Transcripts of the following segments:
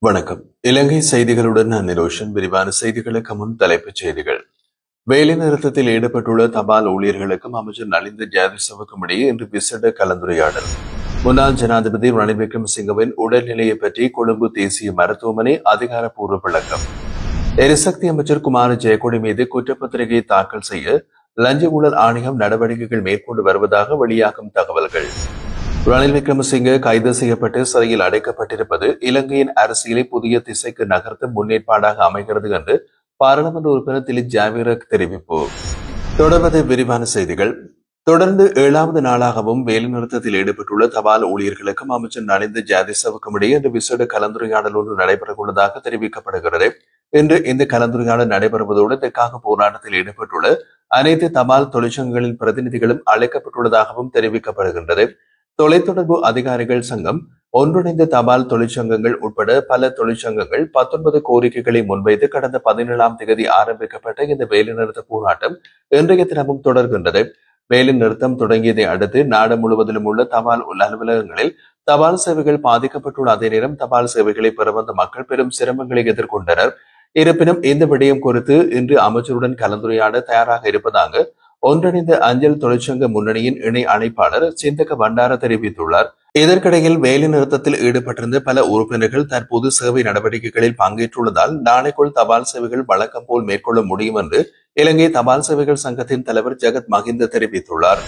வணக்கம். இலங்கை செய்திகளுடன் நான் நிரோஷன். விரிவான செய்திகளுக்கு முன் தலைப்புச் செய்திகள். வேலை நிறுத்தத்தில் ஈடுபட்டுள்ள தபால் ஊழியர்களுக்கும் அமைச்சர் நலிந்த ஜாதிசவுக்கும் இடையே இன்று விசேட கலந்துரையாடல். முன்னாள் ஜனாதிபதி ரணில் விக்ரமசிங்கவின் உடல்நிலையை பற்றி கொழும்பு தேசிய மருத்துவமனை அதிகாரப்பூர்வ விளக்கம். எரிசக்தி அமைச்சர் குமார ஜெயக்கொடி மீது குற்றப்பத்திரிகை தாக்கல் செய்ய லஞ்ச ஊழல் ஆணையம் நடவடிக்கைகள் மேற்கொண்டு வருவதாக வெளியாகும் தகவல்கள். ரணில் விக்ரமசிங்கே கைது செய்யப்பட்டு சிறையில் அடைக்கப்பட்டிருப்பது இலங்கையின் அரசியலை புதிய திசைக்கு நகர்த்தும் முன்னேற்பாடாக அமைகிறது என்று பாராளுமன்ற உறுப்பினர் திலீப் ஜாவீரக் தெரிவிப்பு. தொடர்வது விரிவான செய்திகள். தொடர்ந்து 7வது நாளாகவும் வேலைநிறுத்தத்தில் ஈடுபட்டுள்ள தபால் ஊழியர்களுக்கும் அமைச்சர் நலிந்த ஜாதிசவுக்கும் இடையே இன்று விசேட கலந்துரையாடல் ஒன்று நடைபெறவுள்ளதாக தெரிவிக்கப்படுகிறது. இன்று இந்த கலந்துரையாடல் நடைபெறுவதோடு இதற்காக போராட்டத்தில் ஈடுபட்டுள்ள அனைத்து தபால் தொழிற்சங்கங்களின் பிரதிநிதிகளும் அழைக்கப்பட்டுள்ளதாகவும் தெரிவிக்கப்படுகின்றது. தொலைத்தொடர்பு அதிகாரிகள் சங்கம், ஒன்றிணைந்த தபால் தொழிற்சங்கங்கள் உட்பட பல தொழிற்சங்கங்கள் 19 கோரிக்கைகளை முன்வைத்து கடந்த 17ஆம் தேதி ஆரம்பிக்கப்பட்ட இந்த வேலைநிறுத்த போராட்டம் இன்றைய தினமும் தொடர்கின்றது. வேலை நிறுத்தம் தொடங்கியதை அடுத்து நாடு முழுவதிலும் உள்ள தபால் அலுவலகங்களில் தபால் சேவைகள் பாதிக்கப்பட்டுள்ள அதே நேரம் தபால் சேவைகளை பெற வந்த மக்கள் பெரும் சிரமங்களை எதிர்கொண்டனர். இருப்பினும் இந்த விடயம் குறித்து இன்று அமைச்சருடன் கலந்துரையாட தயாராக இருப்பதாக ஒன்றிணைந்த அஞ்சல் தொழிற்சங்க முன்னணியின் இணை அழைப்பாளர் சிந்தக பண்டார தெரிவித்துள்ளார். இதற்கிடையில் வேலை நிறுத்தத்தில் ஈடுபட்டிருந்த பல உறுப்பினர்கள் தற்போது சேவை நடவடிக்கைகளில் பங்கேற்றுள்ளதால் நாளைக்குள் தபால் சேவைகள் வழக்கம் போல் மேற்கொள்ள முடியும் என்று இலங்கை தபால் சேவைகள் சங்கத்தின் தலைவர் ஜெகத் மஹிந்த தெரிவித்துள்ளார்.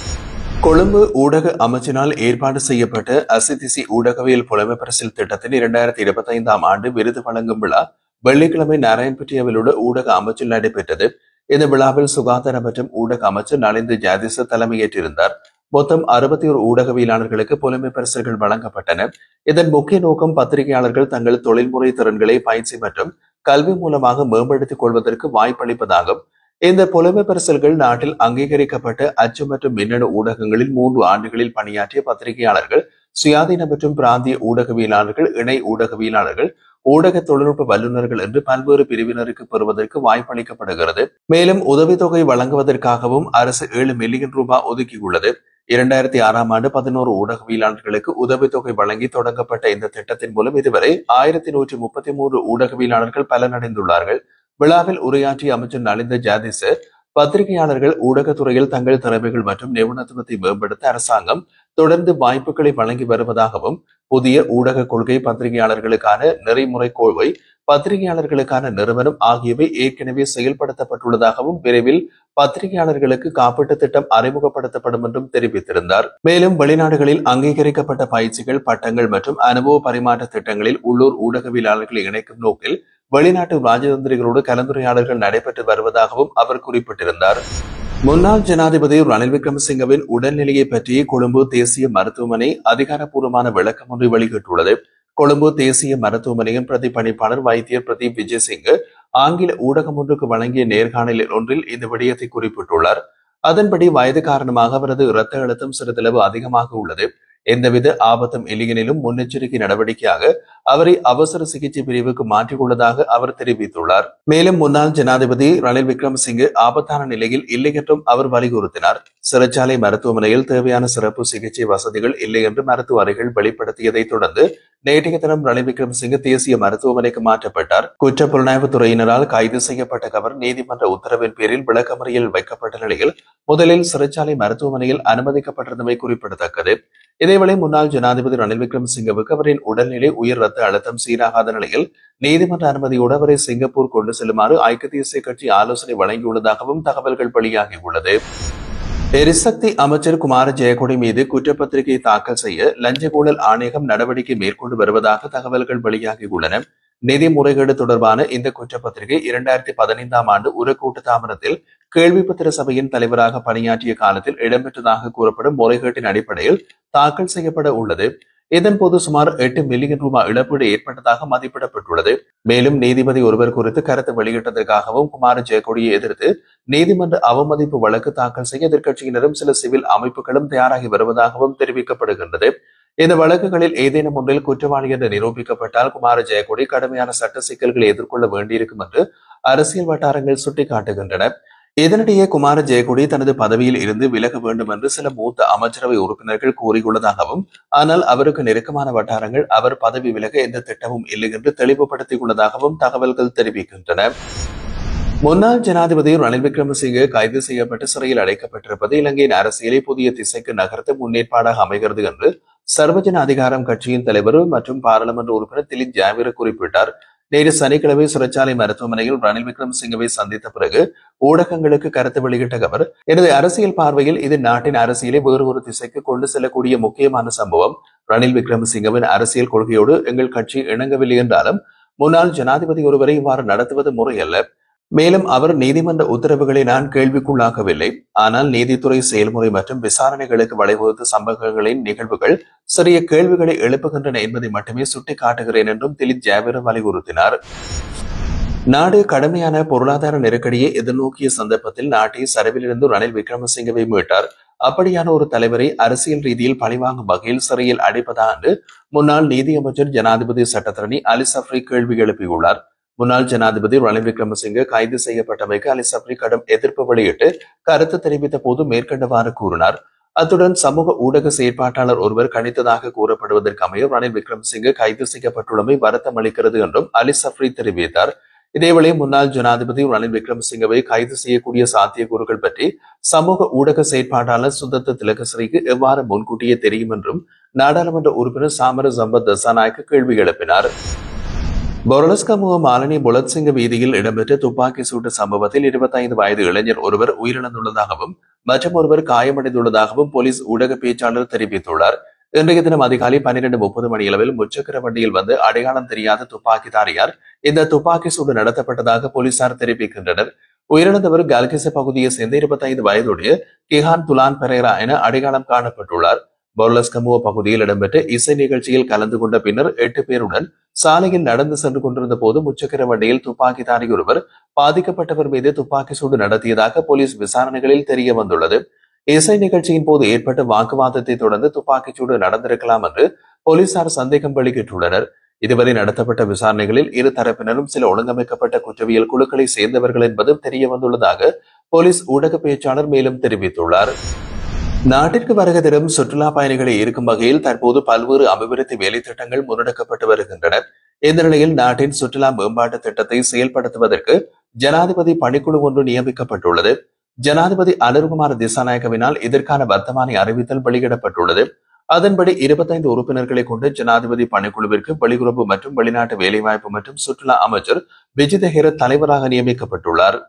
கொழும்பு ஊடக அமைச்சினால் ஏற்பாடு செய்யப்பட்ட அசிதிசி ஊடகவியல் புலமை பரிசில் திட்டத்தின் 2025ஆம் ஆண்டு விருது வழங்கும் விழா வெள்ளிக்கிழமை நாராயண்பேட்டையில் உள்ள ஊடக அமைச்சில் நடைபெற்றது. இந்த விழாவில் சுகாதார மற்றும் ஊடக அமைச்சர் நலிந்த ஜாதிச தலைமையேற்றிருந்தார். மொத்தம் 61 ஊடகவியலாளர்களுக்கு புலமை பரிசுகள் வழங்கப்பட்டன. இதன் முக்கிய நோக்கம் பத்திரிகையாளர்கள் தங்கள் தொழில்முறை திறன்களை பயிற்சி மற்றும் கல்வி மூலமாக மேம்படுத்திக் கொள்வதற்கு வாய்ப்பளிப்பதாகும். இந்த புலமை பரிசல்கள் நாட்டில் அங்கீகரிக்கப்பட்ட அச்சு மற்றும் மின்னணு ஊடகங்களில் 3 ஆண்டுகளில் பணியாற்றிய பத்திரிகையாளர்கள், சுயாதீன மற்றும் பிராந்திய ஊடகவியலாளர்கள், இணை ஊடகவியலாளர்கள், ஊடக தொழில்நுட்ப வல்லுநர்கள் என்று பல்வேறு பிரிவினருக்கு பெறுவதற்கு வாய்ப்பளிக்கப்படுகிறது. மேலும் உதவித்தொகை வழங்குவதற்காகவும் அரசு 7 மில்லியன் ரூபாய் ஒதுக்கியுள்ளது. 2006ஆம் ஆண்டு 11 ஊடகவியலாளர்களுக்கு உதவித்தொகை வழங்கி தொடங்கப்பட்ட இந்த திட்டத்தின் மூலம் இதுவரை 1133 ஊடகவியலாளர்கள் பலனடைந்துள்ளார்கள். விழாவில் உரையாற்றிய அமைச்சர் நலிந்த ஜாதிச, பத்திரிகையாளர்கள் ஊடகத்துறையில் தங்கள் திறமைகள் மற்றும் நிபுணத்துவத்தை மேம்படுத்த அரசாங்கம் தொடர்ந்து வாய்ப்புகளை வழங்கி வருவதாகவும், புதிய ஊடக கொள்கை, பத்திரிகையாளர்களுக்கான நெறிமுறை கோவை, பத்திரிகையாளர்களுக்கான நிறுவனம் ஆகியவை ஏற்கனவே செயல்படுத்தப்பட்டுள்ளதாகவும், விரைவில் பத்திரிகையாளர்களுக்கு காப்பீட்டு திட்டம் அறிமுகப்படுத்தப்படும் என்றும் தெரிவித்திருந்தார். மேலும் வெளிநாடுகளில் அங்கீகரிக்கப்பட்ட பயிற்சிகள், பட்டங்கள் மற்றும் அனுபவ பரிமாற்ற திட்டங்களில் உள்ளூர் ஊடகவியலாளர்களை இணைக்கும் நோக்கில் வெளிநாட்டு ராஜதந்திரிகளோடு கலந்துரையாடல்கள் நடைபெற்று வருவதாகவும் அவர் குறிப்பிட்டிருந்தார். முன்னாள் ஜனாதிபதி ரணில் விக்ரமசிங்கவின் உடல்நிலையை பற்றி கொழும்பு தேசிய மருத்துவமனை அதிகாரப்பூர்வமான விளக்கம் ஒன்றை வெளியிட்டுள்ளது. கொழும்பு தேசிய மருத்துவமனையின் பிரதிபலிப்பாளர் வைத்தியர் பிரதீப் விஜயசிங்க ஆங்கில ஊடகம் ஒன்றுக்கு வழங்கிய நேர்காணலில் ஒன்றில் இந்த விடயத்தை குறிப்பிட்டுள்ளார். அதன்படி வயது காரணமாக அவரது இரத்த அழுத்தம் சிறிதளவு அதிகமாக உள்ளது. எந்தவித ஆபத்தும் இல்லையெனிலும் முன்னெச்சரிக்கை நடவடிக்கையாக அவரை அவசர சிகிச்சை பிரிவுக்கு மாற்றியுள்ளதாக அவர் தெரிவித்துள்ளார். மேலும் முன்னாள் ஜனாதிபதி ரணில் விக்ரமசிங்கே ஆபத்தான நிலையில் இல்லை என்றும் அவர் வலியுறுத்தினார். சிறைச்சாலை மருத்துவமனையில் தேவையான சிறப்பு சிகிச்சை வசதிகள் இல்லை என்று மருத்துவ அறைகள் வெளிப்படுத்தியதை தொடர்ந்து நேற்றைய தினம் ரணில் விக்ரமசிங்கே தேசிய மருத்துவமனைக்கு மாற்றப்பட்டார். குற்றப்புலனாய்வு துறையினரால் கைது செய்யப்பட்ட அவர் நீதிமன்ற உத்தரவின் பேரில் விளக்கமறியலில் வைக்கப்பட்ட நிலையில் முதலில் சிறைச்சாலை மருத்துவமனையில் அனுமதிக்கப்பட்டிருந்தமை குறிப்பிடத்தக்கது. இதேவேளை முன்னாள் ஜனாதிபதி ரணில் விக்ரமசிங்கவுக்கு அவரின் உடல்நிலை, உயர் ரத்த அழுத்தம் சீராகாத நிலையில் நீதிமன்ற அனுமதியோடு அவரை சிங்கப்பூர் கொண்டு செல்லுமாறு ஐக்கிய தேசிய கட்சி ஆலோசனை வழங்கியுள்ளதாகவும் தகவல்கள் வெளியாகியுள்ளது. எரிசக்தி அமைச்சர் குமார ஜெயக்கொடி மீது குற்றப்பத்திரிகை தாக்கல் செய்ய லஞ்ச ஊழல் ஆணையகம் நடவடிக்கை மேற்கொண்டு வருவதாக தகவல்கள் வெளியாகியுள்ளன. நிதி முறைகேடு தொடர்பான இந்த குற்றப்பத்திரிகை 2015ஆம் ஆண்டு ஒரு கூட்டு தாமதத்தில் கேள்விப்பத்திர சபையின் தலைவராக பணியாற்றிய காலத்தில் இடம்பெற்றதாக கூறப்படும் முறைகேட்டின் அடிப்படையில் தாக்கல் செய்யப்பட உள்ளது. இதன்போது சுமார் 8 மில்லியன் ரூபாய் இழப்பீடு ஏற்பட்டதாக மதிப்பிடப்பட்டுள்ளது. மேலும் நீதிபதி ஒருவர் குறித்து கருத்து வெளியிட்டதற்காகவும் குமார ஜெயக்கொடியை எதிர்த்து நீதிமன்ற அவமதிப்பு வழக்கு தாக்கல் செய்ய எதிர்க்கட்சியினரும் சில சிவில் அமைப்புகளும் தயாராகி வருவதாகவும் தெரிவிக்கப்படுகின்றது. இந்த வழக்குகளில் ஏதேனும் ஒன்றில் குற்றவாளி என்று நிரூபிக்கப்பட்டால் குமார ஜெயக்கொடி கடுமையான சட்ட சிக்கல்களை எதிர்கொள்ள வேண்டியிருக்கும் என்று அரசியல் வட்டாரங்கள் சுட்டிக்காட்டுகின்றன. இதனிடையே குமார ஜெயக்குடி தனது பதவியில் இருந்து விலக வேண்டும் என்று சில மூத்த அமைச்சரவை உறுப்பினர்கள் கூறியுள்ளதாகவும், ஆனால் அவருக்கு நெருக்கமான வட்டாரங்கள் அவர் பதவி விலக எந்த திட்டமும் இல்லை என்று தெளிவுபடுத்தியுள்ளதாகவும் தகவல்கள் தெரிவிக்கின்றன. முன்னாள் ஜனாதிபதி ரணில் விக்ரமசிங்கே கைது செய்யப்பட்டு சிறையில் அடைக்கப்பட்டிருப்பது இலங்கையின் அரசியலை புதிய திசைக்கு நகர்த்த முன்னேற்பாடாக அமைகிறது என்று சர்வஜன அதிகாரம் கட்சியின் தலைவர் மற்றும் பாராளுமன்ற உறுப்பினர் திலித் ஜாவீர குறிப்பிட்டார். நேற்று சனிக்கிழமை சிறைச்சாலை மருத்துவமனையில் ரணில் விக்ரமசிங்கவை சந்தித்த பிறகு ஊடகங்களுக்கு கருத்து வெளியிட்ட அவர், எனது அரசியல் பார்வையில் இது நாட்டின் அரசியலை வேறு ஒரு திசைக்கு கொண்டு செல்லக்கூடிய முக்கியமான சம்பவம். ரணில் விக்ரமசிங்கவின் அரசியல் கொள்கையோடு எங்கள் கட்சி இணங்கவில்லை என்றாலும் முன்னாள் ஜனாதிபதி ஒருவரை இவ்வாறு நடத்துவது முறையல்ல. மேலும் அவர் நீதிமன்ற உத்தரவுகளை நான் கேள்விக்குள்ளாக்கவில்லை. ஆனால் நீதித்துறை செயல்முறை மற்றும் விசாரணைகளுக்கு வழிவகுத்த சம்பவங்களின் நிகழ்வுகள் சிறிய கேள்விகளை எழுப்புகின்றன என்பதை மட்டுமே சுட்டிக்காட்டுகிறேன் என்றும் திலித் ஜாவீர வலியுறுத்தினார். நாடு கடுமையான பொருளாதார நெருக்கடியை எதிர்நோக்கிய சந்தர்ப்பத்தில் நாட்டை சரிவிலிருந்து ரணில் விக்ரமசிங்கவை மீட்டார். அப்படியான ஒரு தலைவரை அரசியல் ரீதியில் பழிவாங்கும் வகையில் சிறையில் அடைப்பதா என்று முன்னாள் நீதியமைச்சர் ஜனாதிபதி சட்டத்தரணி அலி சப்ரி கேள்வி எழுப்பியுள்ளார். முன்னாள் ஜனாதிபதி ரணில் விக்ரமசிங்கே கைது செய்யப்பட்டமைக்கு அலி சப்ரி கடும் எதிர்ப்பு வெளியிட்டு கருத்து தெரிவித்த போது மேற்கண்டவாறு கூறினார். அத்துடன் சமூக ஊடக செயற்பாட்டாளர் ஒருவர் கணித்ததாக கூறப்படுவதற்கு அமைய ரணில் விக்ரமசிங்கே கைது செய்யப்பட்டுள்ளமை வருத்தம் அளிக்கிறது என்றும் அலி சப்ரி தெரிவித்தார். இதேவேளை முன்னாள் ஜனாதிபதி ரணில் விக்ரமசிங்கவை கைது செய்யக்கூடிய சாத்தியக்கூறுகள் பற்றி சமூக ஊடக செயற்பாட்டாளர் சுதத்த திலகஸ்ரீக்கு எவ்வாறு முன்கூட்டியே தெரியும் என்றும் நாடாளுமன்ற உறுப்பினர் சாமர சம்பத் தசாநாயக்க கேள்வி எழுப்பினார். பொரலஸ்கமுவ மாலினி புலத்சிங்க வீதியில் இடம்பெற்ற துப்பாக்கி சூட்டு சம்பவத்தில் 25 வயது இளைஞர் ஒருவர் உயிரிழந்துள்ளதாகவும் மற்றும் ஒருவர் காயமடைந்துள்ளதாகவும் போலீஸ் ஊடக பேச்சாளர் தெரிவித்துள்ளார். இன்றைய தினம் அதிகாலை 12:30 மணியளவில் முச்சக்கர வண்டியில் வந்து அடையாளம் தெரியாத துப்பாக்கிதாரியார் இந்த துப்பாக்கி சூடு நடத்தப்பட்டதாக போலீசார் தெரிவிக்கின்றனர். உயிரிழந்தவர் கல்கிச பகுதியை சேர்ந்த 25 வயதுடைய கிஹான் துலான் பெரேரா என அடையாளம் காணப்பட்டுள்ளார். பொரலஸ்கமுவ பகுதியில் இடம்பெற்ற இசை நிகழ்ச்சியில் கலந்து கொண்ட பின்னர் 8 பேருடன் சாலையில் நடந்து சென்று கொண்டிருந்த போது முச்சக்கர வண்டியில் துப்பாக்கிதாரி ஒருவர் பாதிக்கப்பட்டவர் மீது துப்பாக்கி சூடு நடத்தியதாக போலீஸ் விசாரணைகளில் தெரிய வந்துள்ளது. இசை நிகழ்ச்சியின் போது ஏற்பட்ட வாக்குவாதத்தை தொடர்ந்து துப்பாக்கிச்சூடு நடந்திருக்கலாம் என்று போலீசார் சந்தேகம் வெளியிட்டுள்ளனர். இதுவரை நடத்தப்பட்ட விசாரணைகளில் இரு தரப்பினரும் சில ஒழுங்கமைக்கப்பட்ட குற்றவியல் குழுக்களை சேர்ந்தவர்கள் என்பதும் தெரிய வந்துள்ளதாக போலீஸ் ஊடக பேச்சாளர் மேலும் தெரிவித்துள்ளார். நாட்டிற்கு வருகை தரும் சுற்றுலா பயணிகளை ஈர்க்கும் வகையில் தற்போது பல்வேறு அபிவிருத்தி வேலை திட்டங்கள் முன்னெடுக்கப்பட்டு வருகின்றன. இந்த நிலையில் நாட்டின் சுற்றுலா மேம்பாட்டு திட்டத்தை செயல்படுத்துவதற்கு ஜனாதிபதி பணிக்குழு ஒன்று நியமிக்கப்பட்டுள்ளது. ஜனாதிபதி அனுர்குமார் திசாநாயக்கவினால் இதற்கான வர்த்தமானி அறிவித்தல் வெளியிடப்பட்டுள்ளது. அதன்படி 25 உறுப்பினர்களை கொண்டு ஜனாதிபதி பணிக்குழுவிற்கு வெளியுறவு மற்றும் வெளிநாட்டு வேலைவாய்ப்பு மற்றும் சுற்றுலா அமைச்சர் விஜித ஹேரத் தலைவராக நியமிக்கப்பட்டுள்ளார்.